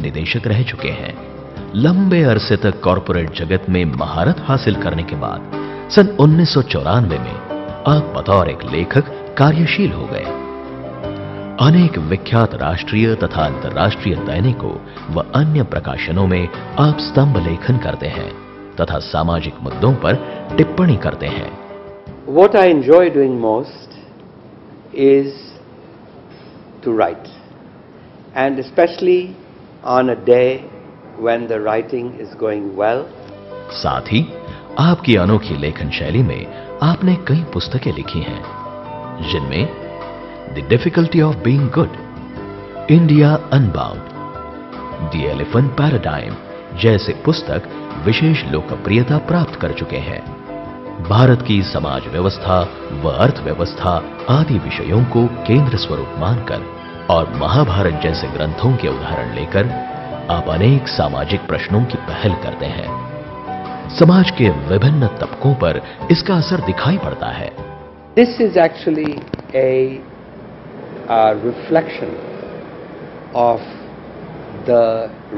निदेशक रह चुके हैं। लंबे अरसे तक कॉरपोरेट जगत में महारत हासिल करने के बाद सन 1994 में आप बतौर एक लेखक कार्यशील हो गए। अनेक विख्यात राष्ट्रीय तथा अंतर्राष्ट्रीय दैनिकों व अन्य प्रकाशनों में आप स्तंभ लेखन करते हैं तथा सामाजिक मुद्दों पर टिप्पणी करते हैं। What I enjoy doing most is to write, and especially on a day when the writing is going well. साथ ही आपकी अनोखी लेखन शैली में आपने कई पुस्तकें लिखी हैं, जिनमें the difficulty of being good, India unbound, the elephant paradigm जैसे पुस्तक विशेष लोकप्रियता प्राप्त कर चुके हैं। भारत की समाज व्यवस्था व अर्थव्यवस्था आदि विषयों को केंद्र स्वरूप मानकर और महाभारत जैसे ग्रंथों के उदाहरण लेकर आप अनेक सामाजिक प्रश्नों की पहल करते हैं। समाज के विभिन्न तबकों पर इसका असर दिखाई पड़ता है। This is actually a reflection of the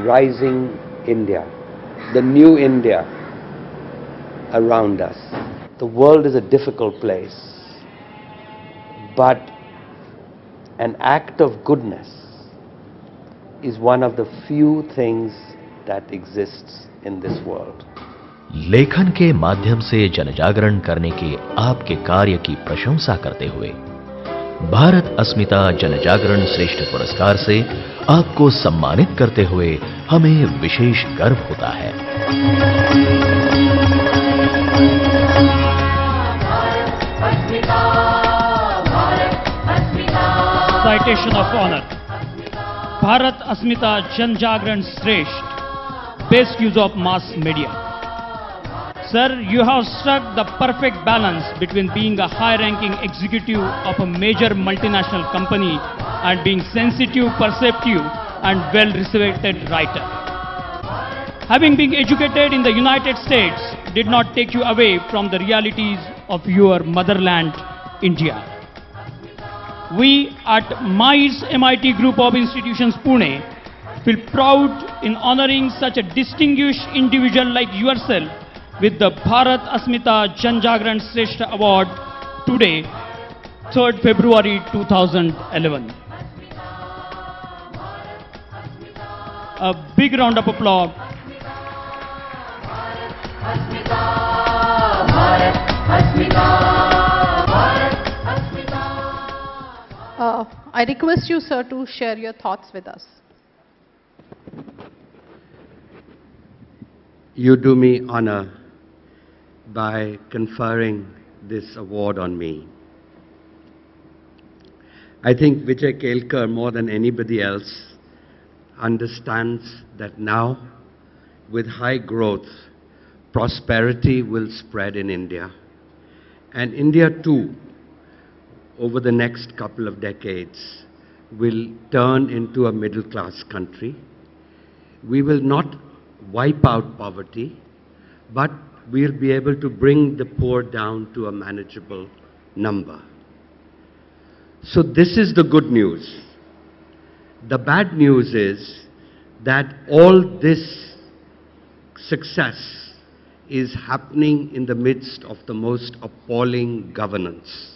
rising India, the new India around us. The world is a difficult place, but an act of goodness is one of the few things that exists in this world. लेखन के माध्यम से जनजागरण करने के आपके कार्य की प्रशंसा करते हुए भारत अस्मिता जनजागरण श्रेष्ठ पुरस्कार से आपको सम्मानित करते हुए हमें विशेष गर्व होता है। Citation of honor. Bharat Asmita Janjagran Shresht. Best use of mass media. Sir, you have struck the perfect balance between being a high-ranking executive of a major multinational company and being sensitive, perceptive, and well-respected writer. Having been educated in the United States did not take you away from the realities of your motherland, India. We at MICE MIT Group of Institutions Pune feel proud in honoring such a distinguished individual like yourself with the Bharat Asmita Janjagran Shreshtha Award today, 3rd February 2011. A big round of applause. I request you, sir, to share your thoughts with us. You do me honor by conferring this award on me. I think Vijay Kelkar, more than anybody else, understands that now, with high growth, prosperity will spread in India. And India too, over the next couple of decades, will turn into a middle-class country. We will not wipe out poverty, but we'll be able to bring the poor down to a manageable number. So this is the good news. The bad news is that all this success is happening in the midst of the most appalling governance.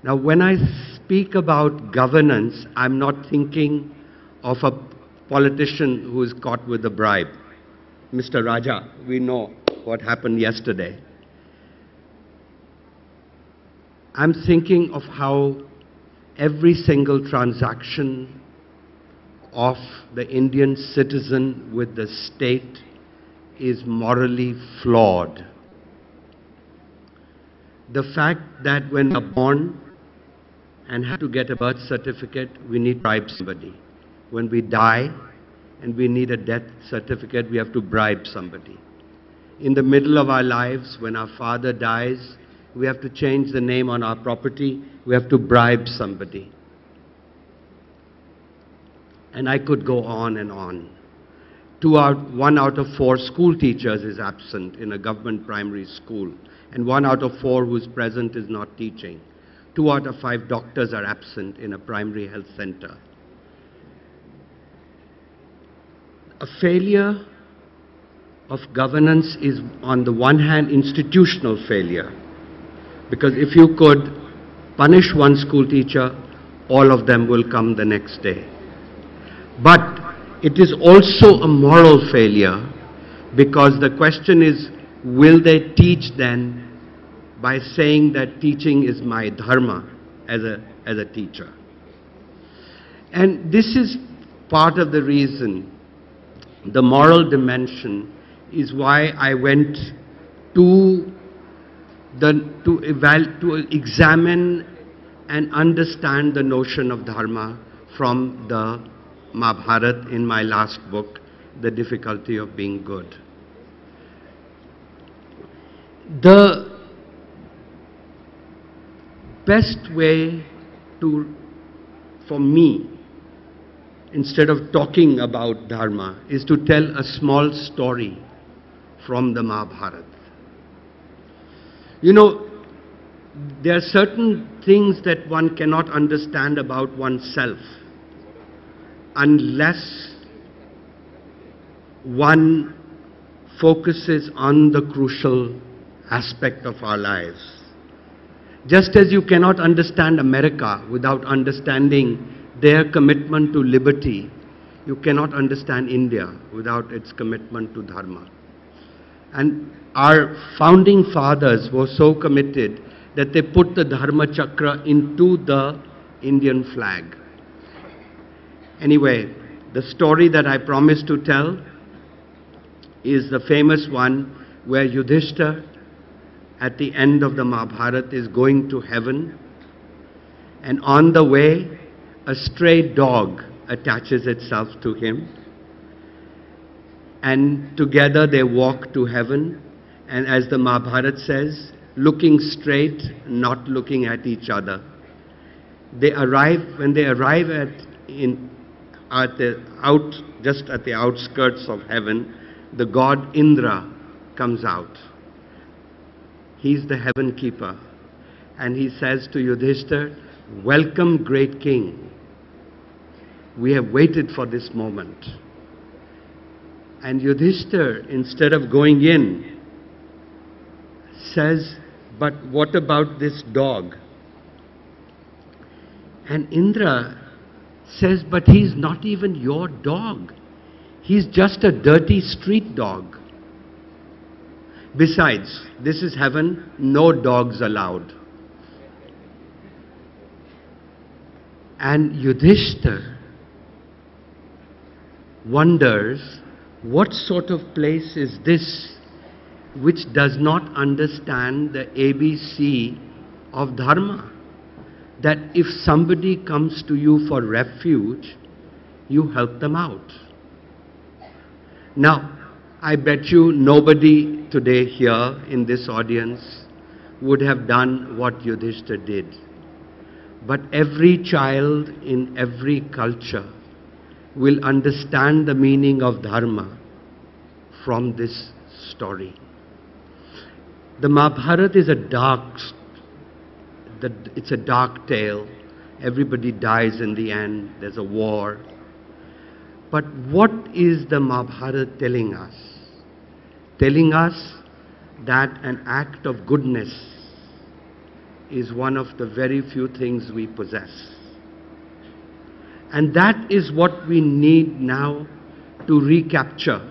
Now, when I speak about governance, I'm not thinking of a politician who is caught with a bribe. Mr. Raja, we know what happened yesterday. I'm thinking of how every single transaction of the Indian citizen with the state is morally flawed. The fact that when we are born and have to get a birth certificate, we need to bribe somebody. When we die and we need a death certificate, we have to bribe somebody. In the middle of our lives, when our father dies, we have to change the name on our property, we have to bribe somebody. And I could go on and on. 1 out of 4 school teachers is absent in a government primary school, and 1 out of 4 who's present is not teaching. 2 out of 5 doctors are absent in a primary health center. A failure of governance is, on the one hand, institutional failure. Because if you could punish one school teacher, all of them will come the next day. But it is also a moral failure, because the question is, will they teach then by saying that teaching is my dharma as a teacher? And this is part of the reason, the moral dimension, is why I went to examine and understand the notion of dharma from the Mahabharata in my last book, The Difficulty of Being Good. The best way for me, instead of talking about dharma, is to tell a small story from the Mahabharata. You know, there are certain things that one cannot understand about oneself unless one focuses on the crucial aspect of our lives. Just as you cannot understand America without understanding their commitment to liberty, you cannot understand India without its commitment to dharma. And our founding fathers were so committed that they put the Dharma Chakra into the Indian flag. Anyway, the story that I promised to tell is the famous one where Yudhishthira, at the end of the Mahabharata, is going to heaven, and on the way, a stray dog attaches itself to him, and together they walk to heaven, and as the Mahabharata says, looking straight, not looking at each other. When they arrive just at the outskirts of heaven, the god Indra comes out. He's the heaven keeper, and he says to Yudhishthira, "Welcome, great king. We have waited for this moment." And Yudhishthira, instead of going in, says, "But what about this dog?" And Indra says, "But he's not even your dog. He's just a dirty street dog. Besides, this is heaven, no dogs allowed." And Yudhishthira wonders, what sort of place is this which does not understand the ABC of dharma? That if somebody comes to you for refuge, you help them out. Now, I bet you nobody today here in this audience would have done what Yudhishthira did. But every child in every culture will understand the meaning of dharma from this story. The Mahabharata is it's a dark tale. Everybody dies in the end. There's a war. But what is the Mahabharata telling us? Telling us that an act of goodness is one of the very few things we possess. And that is what we need now to recapture.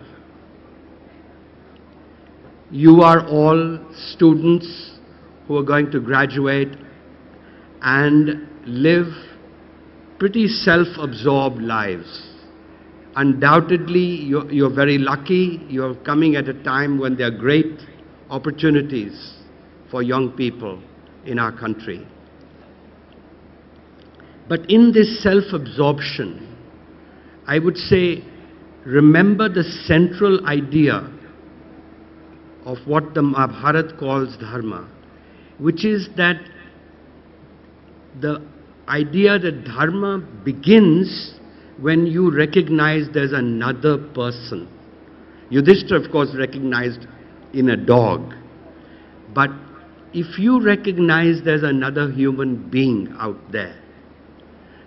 You are all students who are going to graduate and live pretty self-absorbed lives. Undoubtedly, you're very lucky. You're coming at a time when there are great opportunities for young people in our country. But in this self-absorption, I would say, remember the central idea of what the Mahabharata calls dharma, which is that the idea that dharma begins when you recognize there's another person. Yudhishthira, of course, recognized in a dog. But if you recognize there's another human being out there,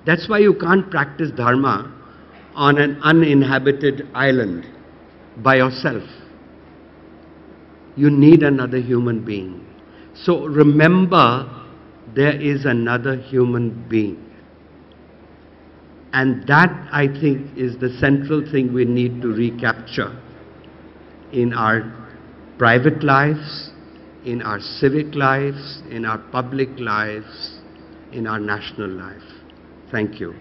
that's why you can't practice dharma on an uninhabited island by yourself. You need another human being. So remember, there is another human being. And that, I think, is the central thing we need to recapture in our private lives, in our civic lives, in our public lives, in our national life. Thank you.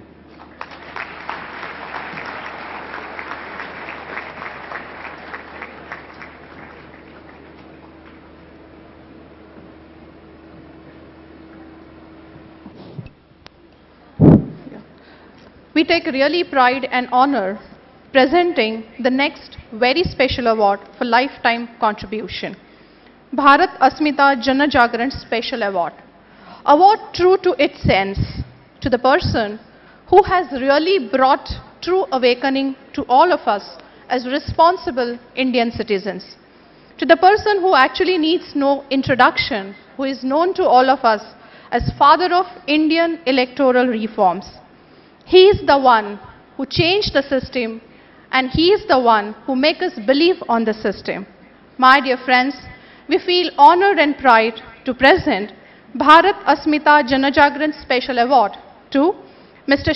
We take really pride and honor presenting the next very special award for lifetime contribution. Bharat Asmita Jan Jagran Special Award. Award true to its sense, to the person who has really brought true awakening to all of us as responsible Indian citizens. To the person who actually needs no introduction, who is known to all of us as father of Indian electoral reforms. He is the one who changed the system, and he is the one who makes us believe on the system. My dear friends, we feel honored and pride to present Bharat Asmita Jan Jagran Special Award to Mr.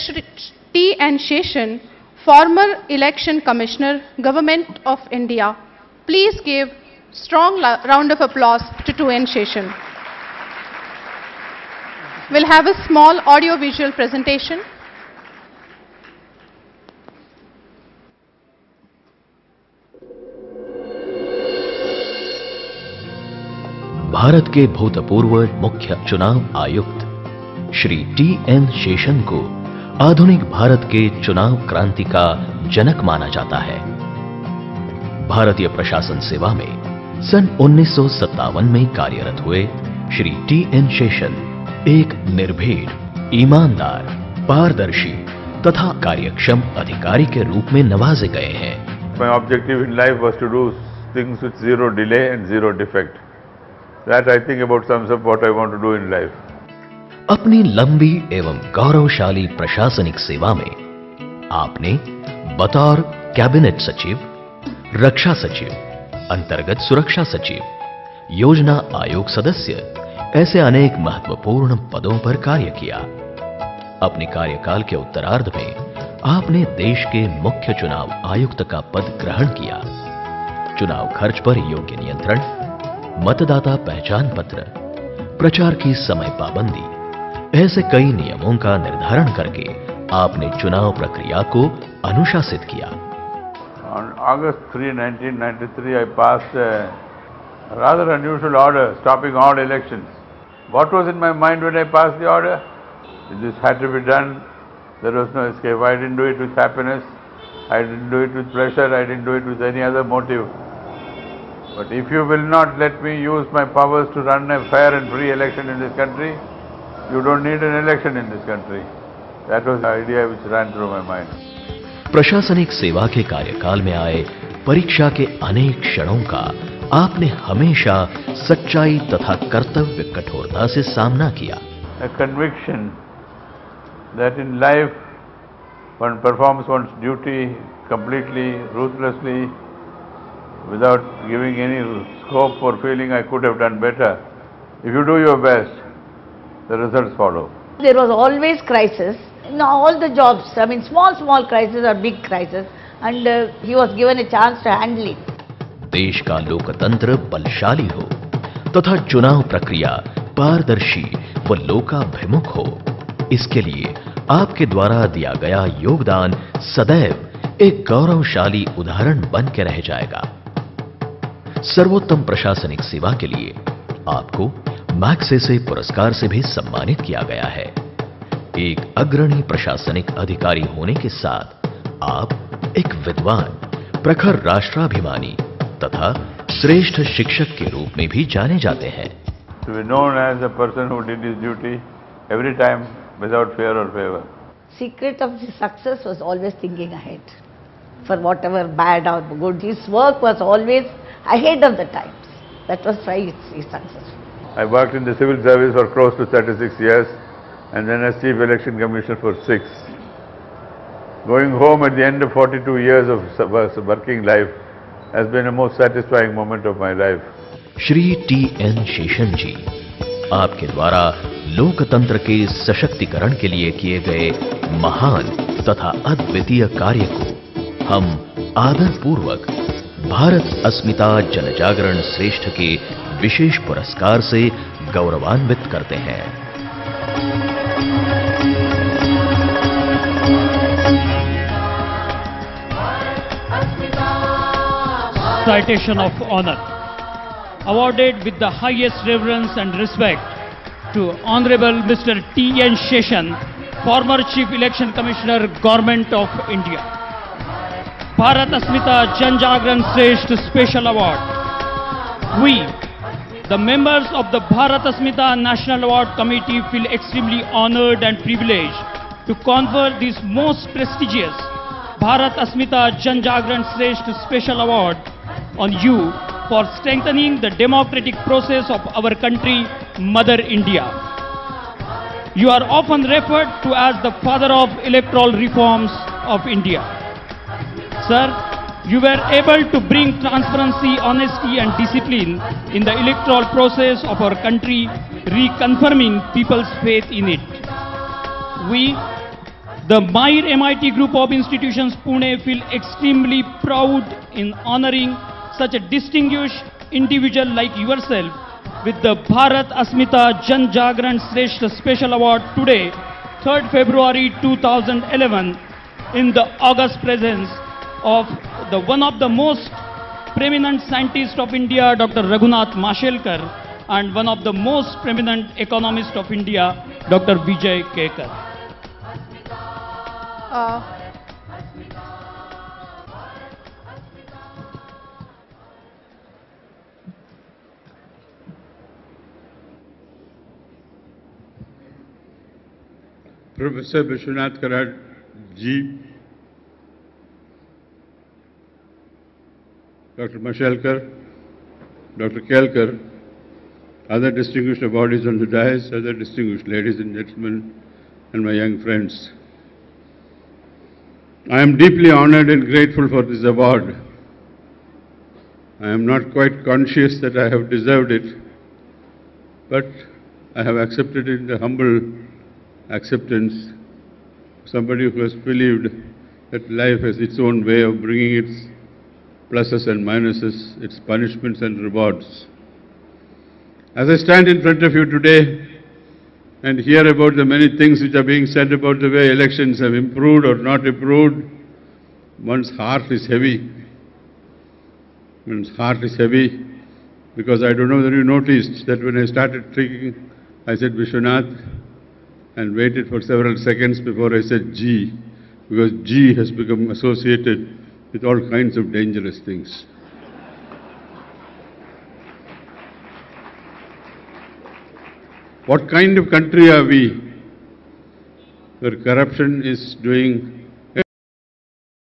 T. N. Sheshan, former Election Commissioner, Government of India. Please give strong round of applause to T. N. Sheshan. We'll have a small audio-visual presentation. Bharat के भूतपूर्व मुख्य चुनाव आयुक्त Shri T N Seshan को आधुनिक भारत के चुनाव क्रांति का जनक माना जाता है। भारतीय प्रशासन सेवा में सन 1957 में कार्यरत हुए श्री टी एन शेषन एक निर्भीक, ईमानदार, पारदर्शी तथा कार्यक्षम अधिकारी के रूप में नवाजे गए हैं। My objective in life was to do things with zero delay and zero defect. That I think about sums up what I want to do in life. अपनी लंबी एवं गौरवशाली प्रशासनिक सेवा में आपने बतौर कैबिनेट सचिव, रक्षा सचिव, अंतर्गत सुरक्षा सचिव, योजना आयोग सदस्य ऐसे अनेक महत्वपूर्ण पदों पर कार्य किया। अपने कार्यकाल के उत्तरार्ध में आपने देश के मुख्य चुनाव आयुक्त का पद ग्रहण किया। चुनाव खर्च पर योग्य नियंत्रण, मतदाता पहचान पत्र, प्रचार की समय पाबंदी, ऐसे कई नियमों का निर्धारण करके आपने चुनाव प्रक्रिया को अनुशासित किया। On August 3, 1993, I passed a rather unusual order stopping all elections. What was in my mind when I passed the order? This had to be done. There was no escape. I didn't do it with happiness. I didn't do it with pleasure. I didn't do it with any other motive. But if you will not let me use my powers to run a fair and free election in this country, you don't need an election in this country. That was the idea which ran through my mind. प्रशासनिक सेवा के कार्यकाल में आए परीक्षा के अनेक क्षणों का आपने हमेशा सच्चाई तथा कर्तव्य कठोरता से सामना किया। A conviction that in life one performs one's duty completely, ruthlessly, without giving any scope for feeling I could have done better. If you do your best, the results follow. There was always crisis in all the jobs. I mean, small crisis or big crisis, and he was given a chance to handle it. देश का लोकतंत्र बलशाली हो तथा चुनाव प्रक्रिया पारदर्शी व लोकाभिमुख हो, इसके लिए आपके द्वारा दिया गया योगदान सदैव एक गौरवशाली उदाहरण बन के रह जाएगा। सर्वोत्तम प्रशासनिक सेवा के लिए आपको मैग्सेसे पुरस्कार से भी सम्मानित किया गया है। एक अग्रणी प्रशासनिक अधिकारी होने के साथ आप एक विद्वान, प्रखर राष्ट्राभिमानी तथा श्रेष्ठ शिक्षक के रूप में भी जाने जाते हैं। To be known as a person who did his duty every time without fear or favor. Secret of his success was always thinking ahead. For whatever bad or good, his work was always ahead of the times. That was why he's successful. I worked in the civil service for close to 36 years and then as Chief Election Commissioner for 6. Going home at the end of 42 years of working life has been a most satisfying moment of my life. Shri T.N. Seshan जी, आपके द्वारा लोकतंत्र के सशक्तिकरण के लिए किए गए महान तथा अद्वितीय कार्य को हम आदरपूर्वक भारत अस्मिता जनजागरण श्रेष्ठ के विशेष पुरस्कार से गौरवान्वित करते हैं। Citation of honor, awarded with the highest reverence and respect to Honorable Mr. T.N. Sheshan, former Chief Election Commissioner, Government of India. Bharat Asmita Jan Jagran Shresth Special Award. We, the members of the Bharat Asmita National Award Committee, feel extremely honored and privileged to confer this most prestigious Bharat Asmita Jan Jagran Shresth Special Award on you for strengthening the democratic process of our country, Mother India. You are often referred to as the father of electoral reforms of India. Sir, you were able to bring transparency, honesty and discipline in the electoral process of our country, reconfirming people's faith in it. We, the Mair MIT Group of Institutions, Pune, feel extremely proud in honoring such a distinguished individual like yourself with the Bharat Asmita Jan Jagran Shresth Special Award today, 3rd February 2011, in the august presence of one of the most preeminent scientists of India, Dr. Raghunath Mashelkar, and one of the most preeminent economists of India, Dr. Vijay Kekar. Professor Vishwanath Karad ji, Dr. Mashelkar, Dr. Kelkar, other distinguished awardees on the dais, other distinguished ladies and gentlemen, and my young friends. I am deeply honored and grateful for this award. I am not quite conscious that I have deserved it, but I have accepted it in the humble acceptance, somebody who has believed that life has its own way of bringing its pluses and minuses, its punishments and rewards. As I stand in front of you today and hear about the many things which are being said about the way elections have improved or not improved, one's heart is heavy. One's heart is heavy because I don't know whether you noticed that when I started speaking, I said Vishwanath, and waited for several seconds before I said G, because G has become associated with all kinds of dangerous things. What kind of country are we where corruption is doing